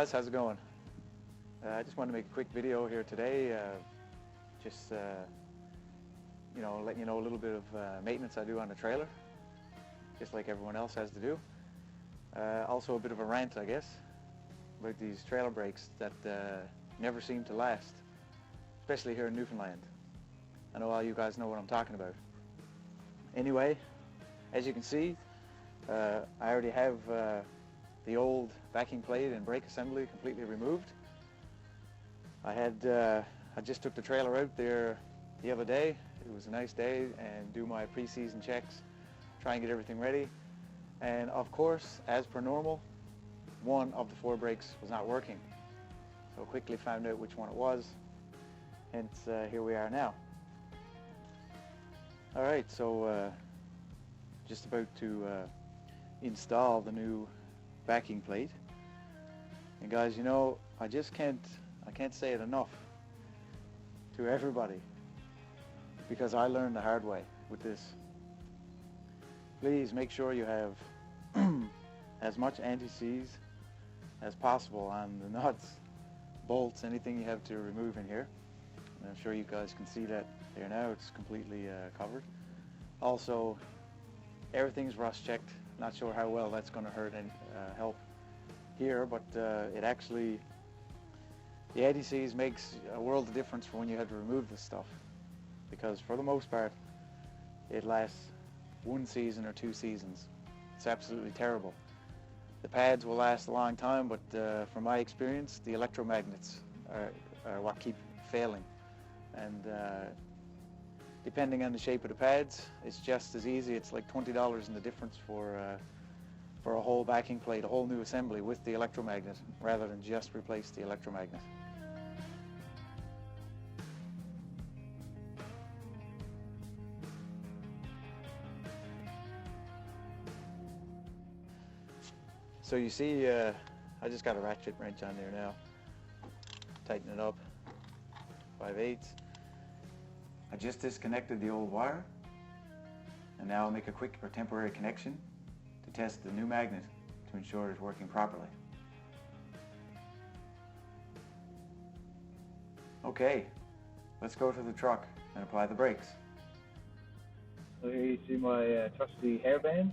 guys, how's it going? I just wanted to make a quick video here today, just letting you know a little bit of maintenance I do on the trailer, just like everyone else has to do. Also a bit of a rant, I guess, about these trailer brakes that never seem to last, especially here in Newfoundland. I know all you guys know what I'm talking about. Anyway, as you can see, I already have the old backing plate and brake assembly completely removed. I just took the trailer out there the other day. It was a nice day, and do my pre-season checks, try and get everything ready. And of course, as per normal, one of the 4 brakes was not working. So quickly found out which one it was, hence here we are now. Alright, so just about to install the new backing plate. And guys, I can't say it enough to everybody, because I learned the hard way with this. Please make sure you have as much anti-seize as possible on the nuts, bolts, anything you have to remove in here. And I'm sure you guys can see that there now. It's completely covered. Also, everything's rust checked. Not sure how well that's going to hurt and help here, but it actually, the anti-seize makes a world of difference for when you have to remove this stuff, because for the most part it lasts 1 season or 2 seasons. It's absolutely terrible. The pads will last a long time, but from my experience, the electromagnets are what keep failing. And depending on the shape of the pads, it's just as easy. It's like $20 in the difference for a whole backing plate, a whole new assembly with the electromagnet, rather than just replace the electromagnet. So you see, I just got a ratchet wrench on there now. Tighten it up, 5/8. I just disconnected the old wire, and now I'll make a quick or temporary connection to test the new magnet to ensure it's working properly. Okay, let's go to the truck and apply the brakes. So here you see my trusty hairband.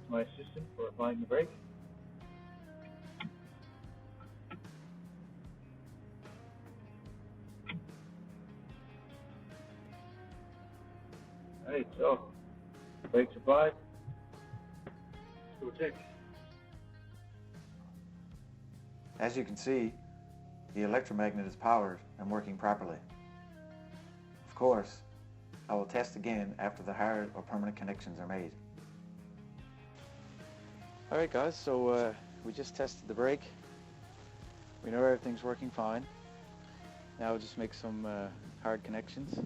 It's my assistant for applying the brake. Alright, so brakes applied. Let's go check. As you can see, the electromagnet is powered and working properly. Of course, I will test again after the hard or permanent connections are made. Alright guys, so we just tested the brake. We know everything's working fine. Now we'll just make some hard connections,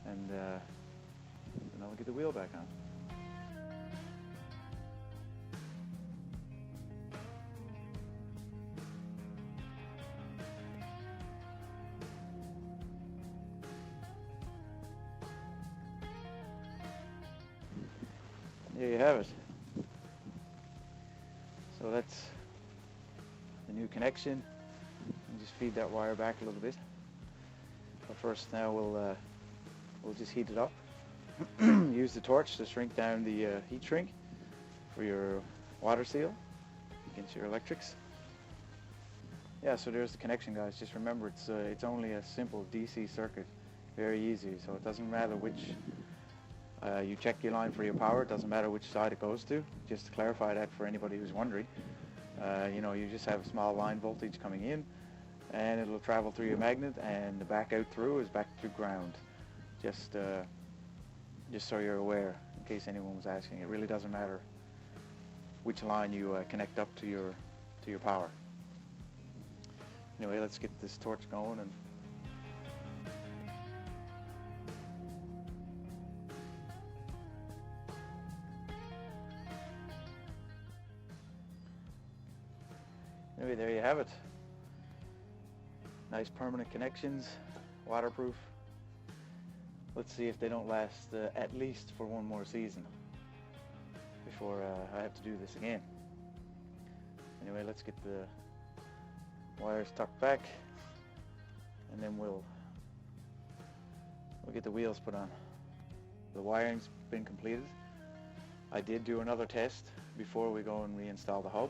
and then I'll get the wheel back on. There you have it. So that's the new connection. And just feed that wire back a little bit. But first, now we'll just heat it up. Use the torch to shrink down the heat shrink for your water seal against your electrics. Yeah, so there's the connection, guys. Just remember, it's only a simple DC circuit, very easy. So it doesn't matter which you check your line for your power. It doesn't matter which side it goes to. Just to clarify that for anybody who's wondering, you just have a small line voltage coming in, and it'll travel through your magnet, and the back out through is back to ground. Just so you're aware, in case anyone was asking, it really doesn't matter which line you connect up to your power. Anyway, let's get this torch going. And anyway, there you have it. Nice permanent connections, waterproof. Let's see if they don't last at least for 1 more season before I have to do this again. Anyway, let's get the wires tucked back, and then we'll get the wheels put on. The wiring's been completed. I did do another test before we go and reinstall the hub.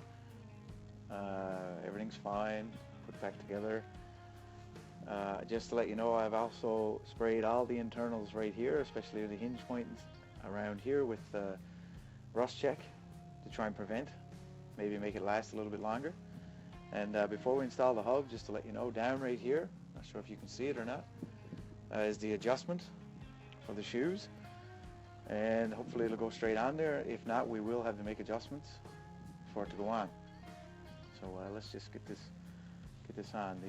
Everything's fine, put back together. Just to let you know, I've also sprayed all the internals right here, especially the hinge points around here, with rust check to try and prevent, maybe make it last a little bit longer. And before we install the hub, just to let you know, down right here, not sure if you can see it or not, is the adjustment for the shoes, and hopefully it'll go straight on there. If not, we will have to make adjustments for it to go on. So let's just get this on.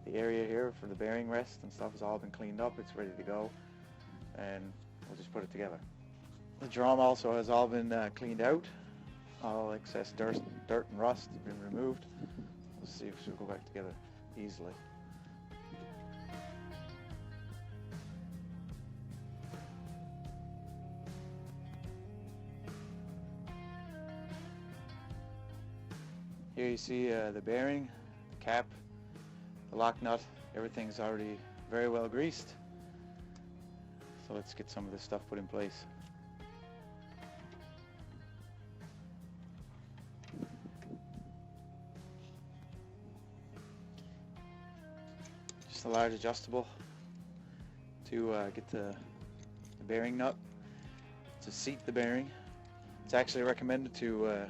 The area here for the bearing rest and stuff has all been cleaned up. It's ready to go, and we'll just put it together. The drum also has all been cleaned out. All excess dirt and rust has been removed. Let's see if she'll go back together easily. Here you see the bearing, the cap, the lock nut. Everything's already very well greased. So let's get some of this stuff put in place. Just a large adjustable to get the bearing nut to seat the bearing. It's actually recommended to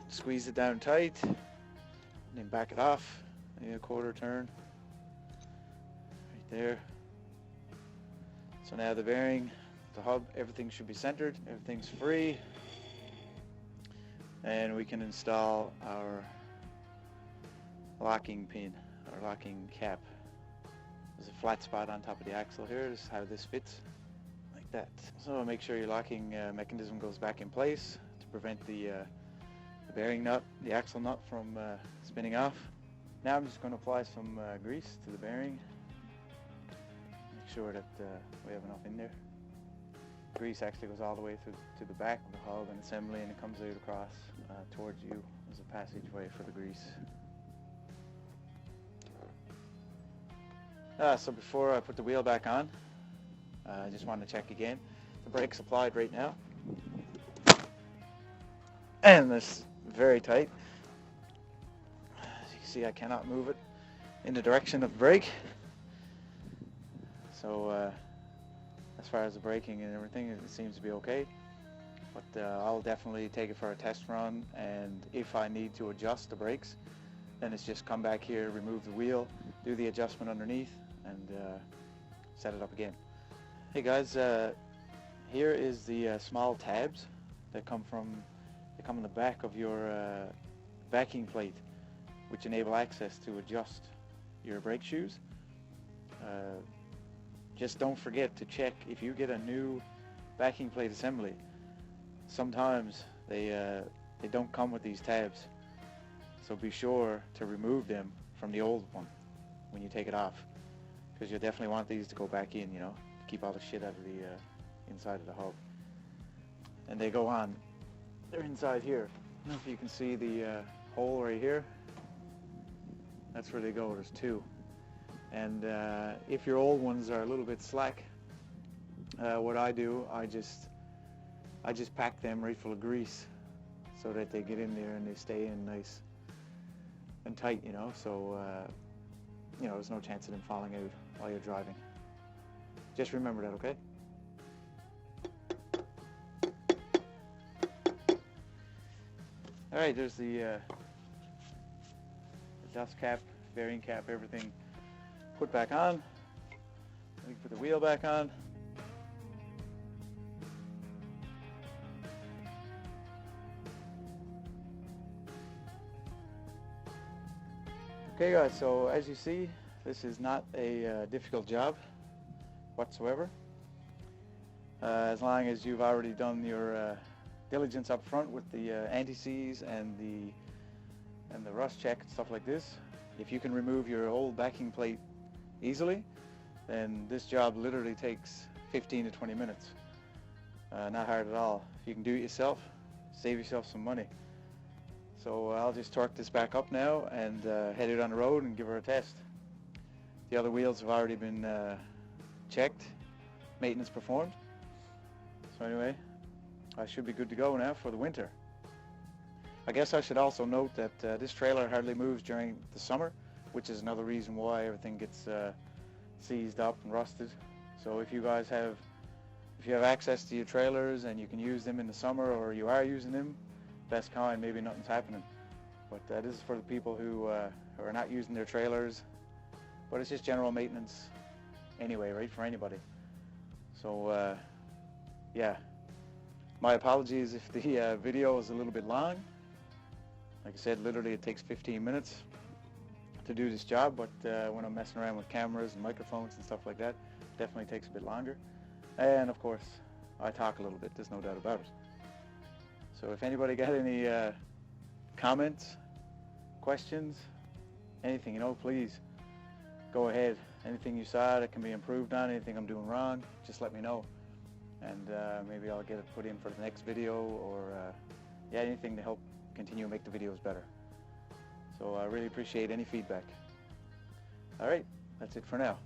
squeeze it down tight and then back it off, maybe a quarter turn right there. So now the bearing, the hub, everything should be centered, everything's free, and we can install our locking pin, our locking cap. There's a flat spot on top of the axle here. This is how this fits, like that. So make sure your locking mechanism goes back in place to prevent the bearing nut, the axle nut, from spinning off. Now I'm just going to apply some grease to the bearing. Make sure that we have enough in there. Grease actually goes all the way to the back of the hub and assembly, and it comes out across towards you as a passageway for the grease. So before I put the wheel back on, I just wanted to check again. The brake's applied right now, and this very tight. As you can see, I cannot move it in the direction of the brake. So as far as the braking and everything, it seems to be okay. But I'll definitely take it for a test run, and if I need to adjust the brakes, then it's just come back here, remove the wheel, do the adjustment underneath, and set it up again. Hey guys, here is the small tabs that come in the back of your backing plate, which enable access to adjust your brake shoes. Just don't forget to check if you get a new backing plate assembly. Sometimes they don't come with these tabs, so be sure to remove them from the old one when you take it off, because you'll definitely want these to go back in, you know, to keep all the shit out of the inside of the hub. And they go on. They're inside here. I don't know if you can see the hole right here. That's where they go. There's two. And if your old ones are a little bit slack, what I do, I just pack them right full of grease so that they get in there and they stay in nice and tight, you know. So you know, there's no chance of them falling out while you're driving. Just remember that, okay? Alright, there's the dust cap, bearing cap, everything put back on. We can put the wheel back on. Okay guys, so as you see, this is not a difficult job whatsoever. As long as you've already done your diligence up front with the anti-seize and the rust check and stuff like this. If you can remove your old backing plate easily, then this job literally takes 15 to 20 minutes. Not hard at all. If you can do it yourself, save yourself some money. So I'll just torque this back up now and head it on the road and give her a test. The other wheels have already been checked, maintenance performed. So anyway, I should be good to go now for the winter. I guess I should also note that this trailer hardly moves during the summer, which is another reason why everything gets seized up and rusted. So if you guys have access to your trailers and you can use them in the summer, or you are using them, best kind, maybe nothing's happening. But this is for the people who are not using their trailers. But it's just general maintenance anyway, right, for anybody. So yeah, my apologies if the video is a little bit long. Like I said, literally it takes 15 minutes to do this job, but when I'm messing around with cameras and microphones and stuff like that, it definitely takes a bit longer. And of course, I talk a little bit, there's no doubt about it. So if anybody got any comments, questions, anything, you know, please go ahead. Anything you saw that can be improved on, anything I'm doing wrong, just let me know. And maybe I'll get it put in for the next video, or yeah, anything to help continue to make the videos better. So I really appreciate any feedback. All right, that's it for now.